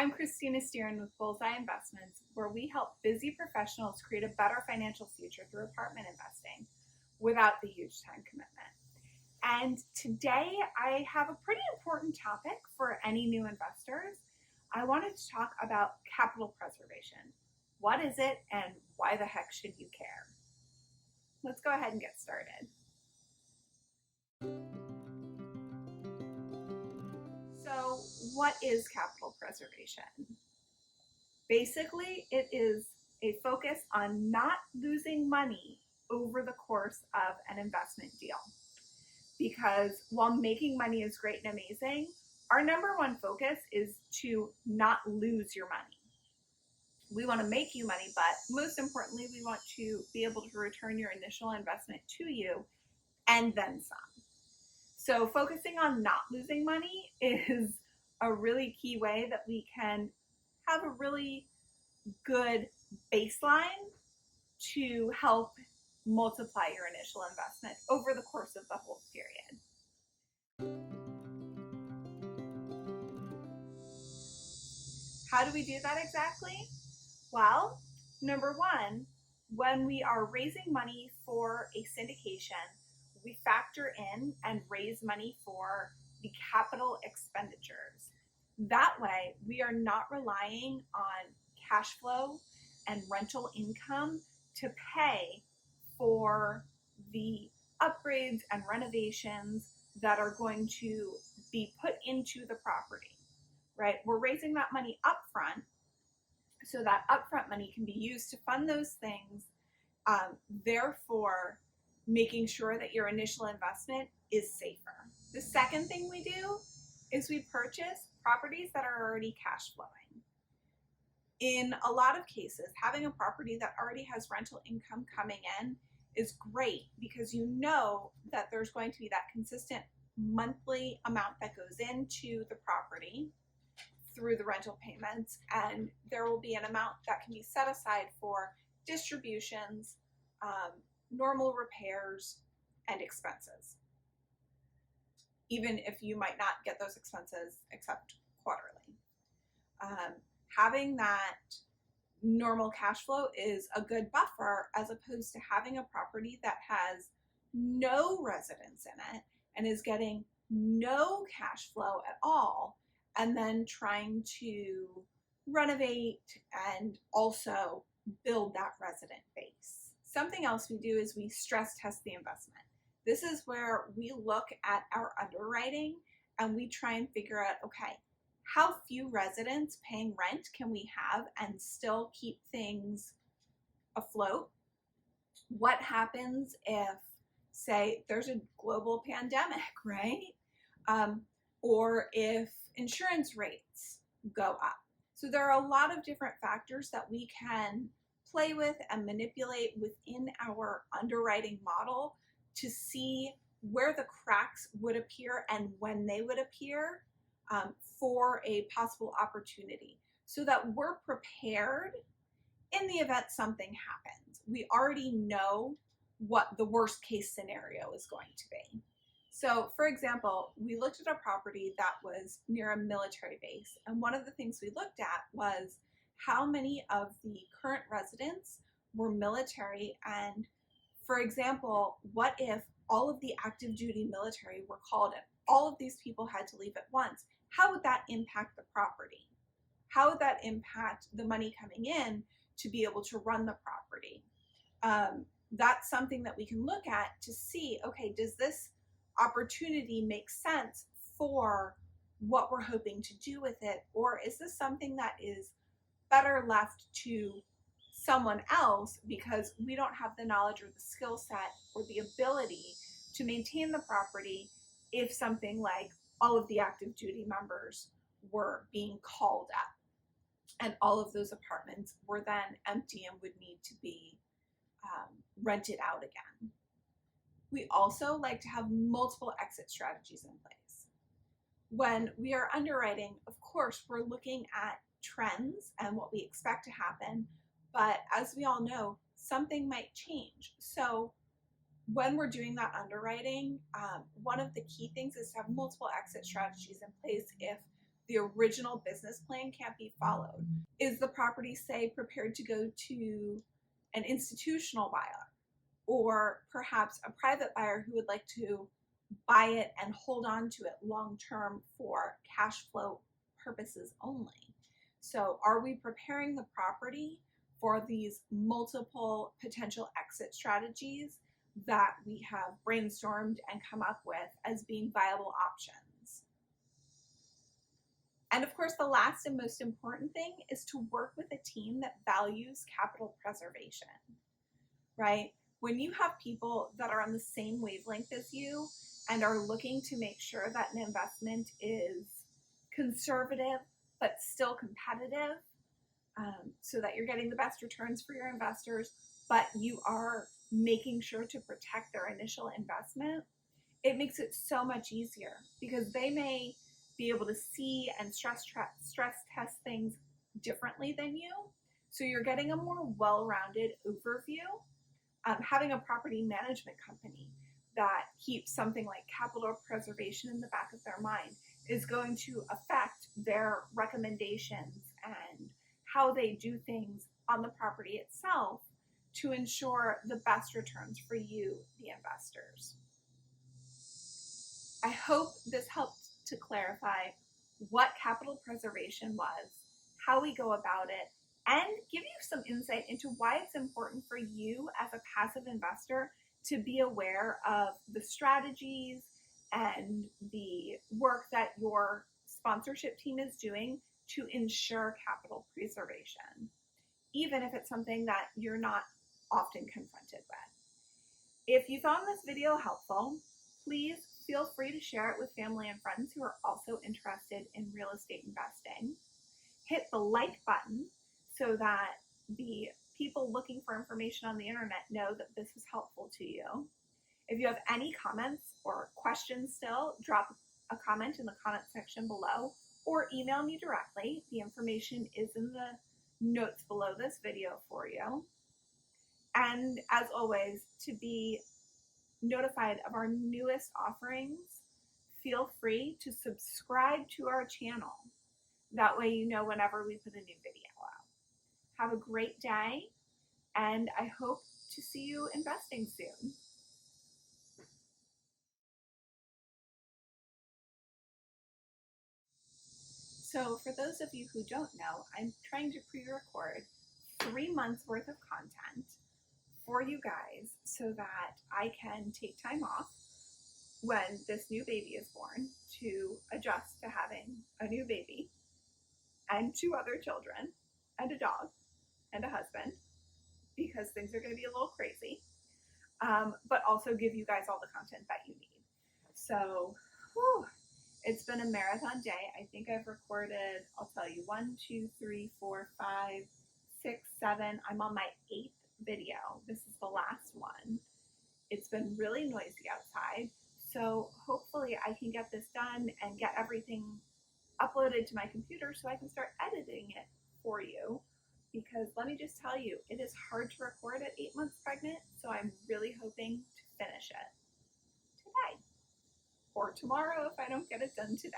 I'm Christina Steeren with Bullseye Investments, where we help busy professionals create a better financial future through apartment investing without the huge time commitment. And today I have a pretty important topic for any new investors. I wanted to talk about capital preservation. What is it and why the heck should you care? Let's go ahead and get started. So, what is capital preservation? Basically, it is a focus on not losing money over the course of an investment deal. Because while making money is great and amazing, our number one focus is to not lose your money. We want to make you money, but most importantly, we want to be able to return your initial investment to you and then some. So focusing on not losing money is a really key way that we can have a really good baseline to help multiply your initial investment over the course of the whole period. How do we do that exactly? Well, number one, when we are raising money for a syndication, we factor in and raise money for the capital expenditures. That way, we are not relying on cash flow and rental income to pay for the upgrades and renovations that are going to be put into the property, right? We're raising that money up front, so that upfront money can be used to fund those things, therefore making sure that your initial investment is safer. The second thing we do is we purchase properties that are already cash flowing. In a lot of cases, having a property that already has rental income coming in is great because you know that there's going to be that consistent monthly amount that goes into the property through the rental payments, and there will be an amount that can be set aside for distributions, normal repairs, and expenses, even if you might not get those expenses except quarterly. Having that normal cash flow is a good buffer as opposed to having a property that has no residents in it and is getting no cash flow at all, and then trying to renovate and also build that resident base. Something else we do is we stress test the investment. This is where we look at our underwriting and we try and figure out, okay, how few residents paying rent can we have and still keep things afloat? What happens if, say, there's a global pandemic, right? Or if insurance rates go up. So there are a lot of different factors that we can play with and manipulate within our underwriting model to see where the cracks would appear and when they would appear for a possible opportunity, so that we're prepared in the event something happens. We already know what the worst case scenario is going to be. So, for example, we looked at a property that was near a military base, and one of the things we looked at was how many of the current residents were military, and, for example, what if all of the active duty military were called in? All of these people had to leave at once. How would that impact the property? How would that impact the money coming in to be able to run the property? That's something that we can look at to see, okay, does this opportunity make sense for what we're hoping to do with it, or is this something that is better left to someone else because we don't have the knowledge or the skill set or the ability to maintain the property if something like all of the active duty members were being called up and all of those apartments were then empty and would need to be rented out again. We also like to have multiple exit strategies in place. When we are underwriting, of course, we're looking at trends and what we expect to happen, but as we all know, something might change. So when we're doing that underwriting, one of the key things is to have multiple exit strategies in place if the original business plan can't be followed. Is the property, say, prepared to go to an institutional buyer or perhaps a private buyer who would like to buy it and hold on to it long term for cash flow purposes only? So are we preparing the property for these multiple potential exit strategies that we have brainstormed and come up with as being viable options? And of course, the last and most important thing is to work with a team that values capital preservation, right? When you have people that are on the same wavelength as you and are looking to make sure that an investment is conservative but still competitive, so that you're getting the best returns for your investors, but you are making sure to protect their initial investment, it makes it so much easier because they may be able to see and stress test things differently than you. So you're getting a more well-rounded overview. Having a property management company that keeps something like capital preservation in the back of their mind is going to affect their recommendations and how they do things on the property itself to ensure the best returns for you, the investors. I hope this helped to clarify what capital preservation was, how we go about it, and give you some insight into why it's important for you as a passive investor to be aware of the strategies and the work that your sponsorship team is doing to ensure capital preservation, even if it's something that you're not often confronted with. If you found this video helpful, please feel free to share it with family and friends who are also interested in real estate investing. Hit the like button so that the people looking for information on the internet know that this was helpful to you. If you have any comments or questions still, drop a comment in the comment section below or email me directly. The information is in the notes below this video for you. And as always, to be notified of our newest offerings, feel free to subscribe to our channel. That way you know whenever we put a new video out. Have a great day, and I hope to see you investing soon. So for those of you who don't know, I'm trying to pre-record 3 months worth of content for you guys so that I can take time off when this new baby is born to adjust to having a new baby and 2 other children and a dog and a husband, because things are going to be a little crazy, but also give you guys all the content that you need. So it's been a marathon day. I think I've recorded, I'll tell you, 1, 2, 3, 4, 5, 6, 7. I'm on my 8th video. This is the last one. It's been really noisy outside, so hopefully I can get this done and get everything uploaded to my computer so I can start editing it for you, because let me just tell you, it is hard to record at 8 months pregnant, so I'm really hoping to finish it today or tomorrow if I don't get it done today.